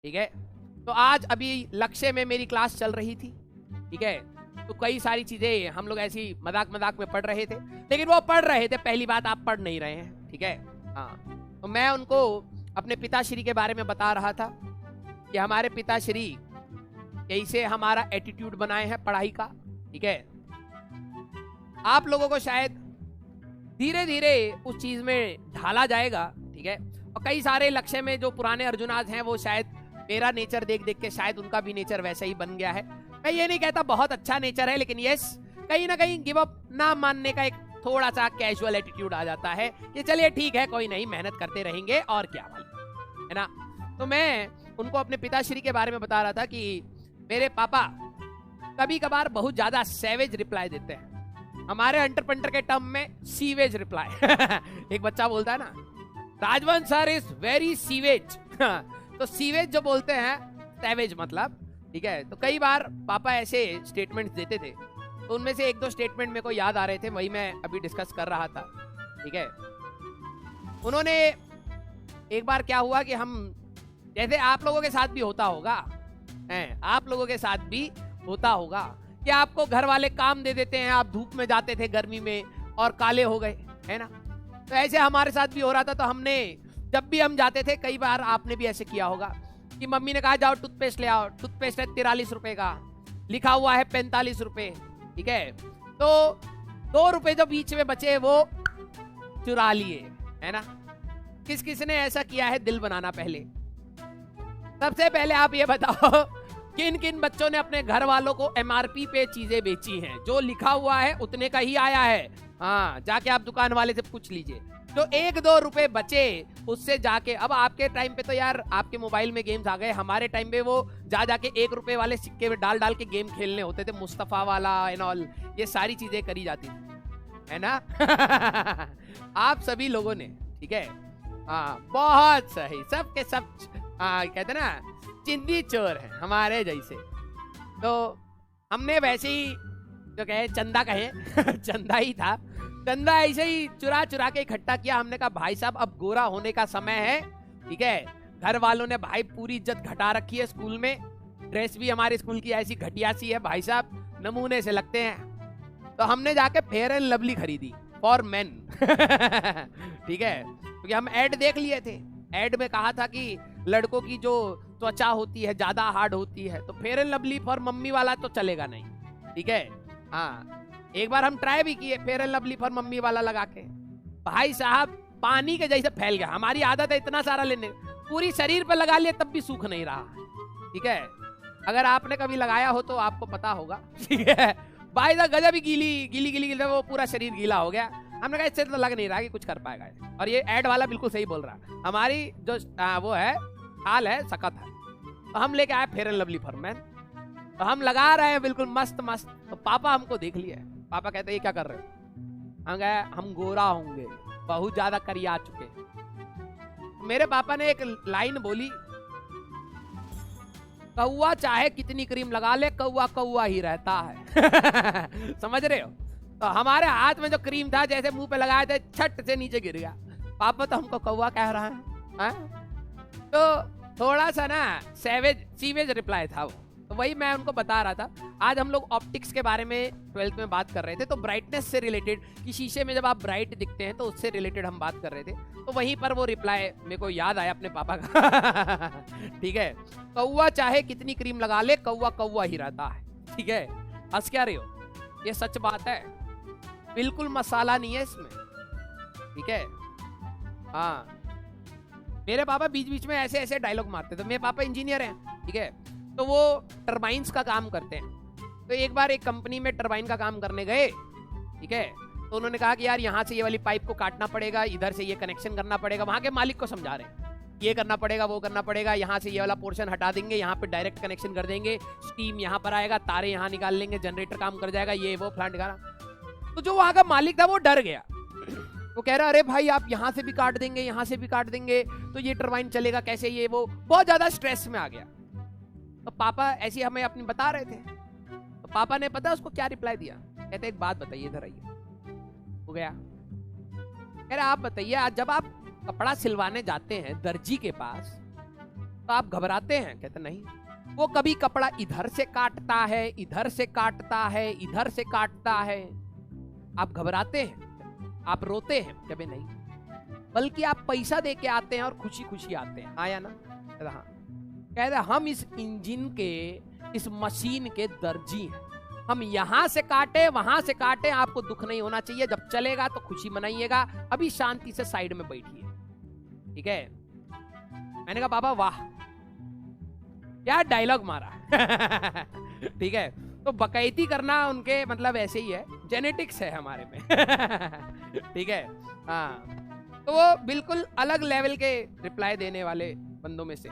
ठीक है। तो आज अभी लक्ष्य में मेरी क्लास चल रही थी, ठीक है। तो कई सारी चीजें हम लोग ऐसी मजाक मजाक में पढ़ रहे थे, लेकिन वो पढ़ रहे थे, पहली बात आप पढ़ नहीं रहे हैं, ठीक है। हाँ, तो मैं उनको अपने पिताश्री के बारे में बता रहा था कि हमारे पिताश्री कैसे हमारा एटीट्यूड बनाए हैं पढ़ाई का, ठीक है। आप लोगों को शायद धीरे धीरे उस चीज में ढाला जाएगा, ठीक है। और कई सारे लक्ष्य में जो पुराने अर्जुनाज हैं वो शायद मेरा नेचर देख देख के शायद उनका भी नेचर वैसा ही बन गया है। मैं ये नहीं कहता बहुत अच्छा नेचर है, लेकिन यस, कहीं ना कहीं गिव अप ना मानने का एक थोड़ा सा कैजुअल एटीट्यूड आ जाता है कि चलिए ठीक है, कोई नहीं, मेहनत करते रहेंगे और क्या वाली, है ना। तो मैं उनको अपने पिताश्री के बारे में बता रहा था कि मेरे पापा कभी कभार बहुत ज्यादा सेवेज रिप्लाई देते हैं, हमारे अंटर पंटर के टर्म में सीवेज रिप्लाई। एक बच्चा बोलता है ना, राजवंश सर इज वेरी सीवेज। तो सीवेज जो बोलते हैं, सैवेज मतलब, ठीक है। तो कई बार पापा ऐसे स्टेटमेंट्स देते थे, तो उनमें से एक दो स्टेटमेंट मेरे को याद आ रहे थे, वही मैं अभी डिस्कस कर रहा था, ठीक है। उन्होंने एक बार क्या हुआ कि हम, जैसे आप लोगों के साथ भी होता होगा, आप लोगों के साथ भी होता होगा कि आपको घर वाले काम दे देते हैं, आप धूप में जाते थे गर्मी में और काले हो गए, है ना। तो ऐसे हमारे साथ भी हो रहा था। तो हमने, जब भी हम जाते थे, कई बार आपने भी ऐसे किया होगा कि मम्मी ने कहा जाओ टूथपेस्ट ले आओ, टूथपेस्ट है 43 रुपए का, लिखा हुआ है 45 रुपए, ठीक है। तो 2 रुपए जो बीच में बचे वो चुरा लिए, है ना। किस किस ने ऐसा किया है दिल बनाना। पहले सबसे पहले आप ये बताओ, किन किन बच्चों ने अपने घर वालों को एमआरपी पे चीजें बेची हैं, जो लिखा हुआ है उतने का ही आया है। हाँ, जाके आप दुकान वाले से पूछ लीजिए। जो 1-2 रुपए बचे उससे जाके, अब आपके टाइम पे तो यार आपके मोबाइल में गेम्स आ गए, हमारे टाइम पे वो जाके 1 रुपए वाले सिक्के में डाल डाल के गेम खेलने होते थे, मुस्तफा वाला एंड ऑल, ये सारी चीजें करी जाती थी, है ना। आप सभी लोगों ने, ठीक है, हाँ बहुत सही, सब के सब, हाँ कहते ना चिंदी चोर है हमारे जैसे। तो हमने वैसे ही जो कहे चंदा कहे चंदा ही था, चंदा ऐसे ही चुरा चुरा के इकट्ठा किया। हमने कहा भाई साहब अब गोरा होने का समय है, ठीक है। घर वालों ने भाई पूरी इज्जत घटा रखी है स्कूल में, ड्रेस भी हमारे स्कूल की ऐसी घटिया सी है भाई साहब, नमूने से लगते हैं। तो हमने जाके फेयर एंड लवली खरीदी फॉर मेन। ठीक है, क्योंकि हम ऐड देख लिए थे, ऐड में कहा था कि लड़कों की जो त्वचा होती है ज्यादा हार्ड होती है, तो fair and lovely for mummy वाला तो चलेगा नहीं, ठीक है। हाँ, एक बार हम ट्राई भी किए fair and lovely for mummy वाला लगा के, भाई साहब पानी के जैसे फैल गया। हमारी आदत है इतना सारा लेने, पूरी शरीर पर लगा लिया तब भी सूख नहीं रहा, ठीक है। अगर आपने कभी लगाया हो तो आपको पता होगा, ठीक है। भाई साहब गजब ही गीली गीली गीली गीली, वो पूरा शरीर गीला हो गया। हमने कहा इससे तो लग नहीं रहा कि कुछ कर पाएगा। और ये ऐड वाला बिल्कुल सही बोल रहा, हमारी जो वो है हाल है सख्त है। तो हम लेके आए fair and lovely for man, तो हम लगा रहे हैं बिल्कुल मस्त मस्त। तो पापा हमको देख लिए, पापा कहते ये क्या कर रहे हो। हम गए, हम गोरा होंगे, बहुत ज्यादा करिया चुके। मेरे पापा ने एक लाइन बोली, कौवा चाहे कितनी क्रीम लगा ले, कौवा कौवा ही रहता है। समझ रहे हो। तो हमारे हाथ में जो क्रीम था, जैसे मुंह पे लगाए थे, छट से नीचे गिर गया। पापा तो हमको कौवा कह रहा है। तो थोड़ा सा ना सीवेज रिप्लाई था वो। तो वही मैं उनको बता रहा था। आज हम लोग ऑप्टिक्स के बारे में 12th में बात कर रहे थे, तो ब्राइटनेस से रिलेटेड, कि शीशे में जब आप ब्राइट दिखते हैं तो उससे रिलेटेड हम बात कर रहे थे। तो वहीं पर वो रिप्लाई मेरे को याद आया अपने पापा का। ठीक है, कौवा चाहे कितनी क्रीम लगा ले, कौवा कौवा ही रहता है, ठीक है। हंस क्या रहे हो, ये सच बात है, बिल्कुल मसाला नहीं है इसमें, ठीक है। हाँ, मेरे पापा बीच बीच में ऐसे ऐसे डायलॉग मारते थे। मेरे पापा इंजीनियर हैं, ठीक है, तो वो टरबाइन्स का काम करते हैं। तो एक बार एक कंपनी में टरबाइन का काम करने गए, ठीक है। तो उन्होंने कहा कि यार यहाँ से ये वाली पाइप को काटना पड़ेगा, इधर से ये कनेक्शन करना पड़ेगा। वहां के मालिक को समझा रहे हैं, ये करना पड़ेगा, वो करना पड़ेगा, यहाँ से ये वाला पोर्शन हटा देंगे, यहाँ पे डायरेक्ट कनेक्शन कर देंगे, स्टीम यहाँ पर आएगा, तारे यहाँ निकाल लेंगे, जनरेटर काम कर जाएगा, ये वो प्लांट का। तो जो वहां का मालिक था वो डर गया। वो कह रहा अरे भाई आप यहाँ से भी काट देंगे, यहाँ से भी काट देंगे, तो ये टरबाइन चलेगा कैसे, ये वो, बहुत ज्यादा स्ट्रेस में आ गया। तो पापा ऐसे हमें अपनी बता रहे थे। तो पापा ने पता उसको क्या रिप्लाई दिया, कहते एक बात बताइए, इधर आइए। हो गया, कह रहे आप बताइए, आज जब आप कपड़ा सिलवाने जाते हैं दर्जी के पास, तो आप घबराते हैं? कहते नहीं। वो कभी कपड़ा इधर से काटता है, इधर से काटता है, इधर से काटता है, आप घबराते हैं? आप रोते हैं? कभी नहीं, बल्कि आप पैसा दे के आते हैं और खुशी खुशी आते हैं। आया ना? हाँ। कहते हम इस इंजन के, इस मशीन के दर्जी हैं। हम यहां से काटे वहां से काटे, आपको दुख नहीं होना चाहिए। जब चलेगा तो खुशी मनाइएगा, अभी शांति से साइड में बैठिए। ठीक है? मैंने कहा बाबा वाह, क्या डायलॉग मारा। ठीक है? तो बकैती करना उनके मतलब ऐसे ही है, जेनेटिक्स है हमारे में। ठीक है? हाँ, तो वो बिल्कुल अलग लेवल के रिप्लाई देने वाले बंदों में से